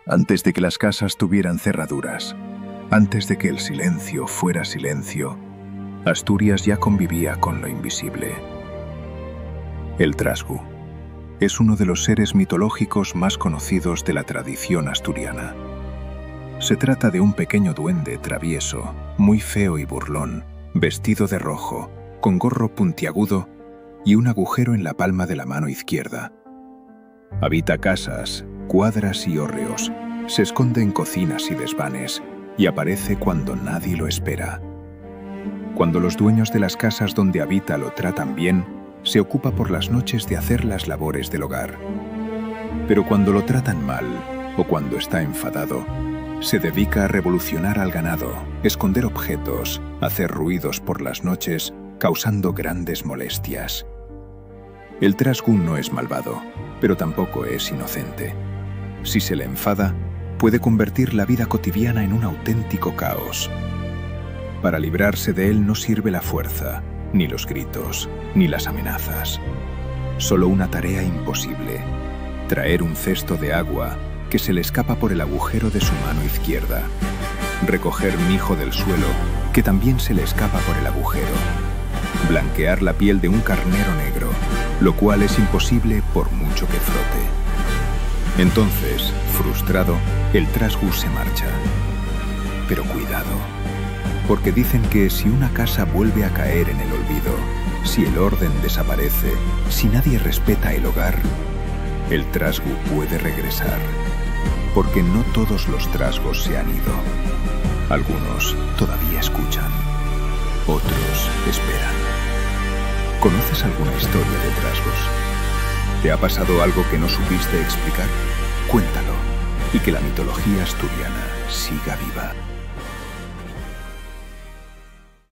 Antes de que las casas tuvieran cerraduras, antes de que el silencio fuera silencio, Asturias ya convivía con lo invisible. El trasgu es uno de los seres mitológicos más conocidos de la tradición asturiana. Se trata de un pequeño duende travieso, muy feo y burlón, vestido de rojo, con gorro puntiagudo y un agujero en la palma de la mano izquierda. Habita casas, cuadras y hórreos, se esconde en cocinas y desvanes y aparece cuando nadie lo espera. Cuando los dueños de las casas donde habita lo tratan bien, se ocupa por las noches de hacer las labores del hogar. Pero cuando lo tratan mal o cuando está enfadado, se dedica a revolucionar al ganado, esconder objetos, hacer ruidos por las noches, causando grandes molestias. El trasgu no es malvado, pero tampoco es inocente. Si se le enfada, puede convertir la vida cotidiana en un auténtico caos. Para librarse de él no sirve la fuerza, ni los gritos, ni las amenazas. Solo una tarea imposible: traer un cesto de agua que se le escapa por el agujero de su mano izquierda, recoger mijo del suelo que también se le escapa por el agujero, blanquear la piel de un carnero negro, lo cual es imposible por mucho que frote. Entonces, frustrado, el trasgu se marcha. Pero cuidado, porque dicen que si una casa vuelve a caer en el olvido, si el orden desaparece, si nadie respeta el hogar, el trasgu puede regresar. Porque no todos los trasgos se han ido. Algunos todavía escuchan, otros esperan. ¿Conoces alguna historia de trasgos? ¿Te ha pasado algo que no supiste explicar? Cuéntalo, y que la mitología asturiana siga viva.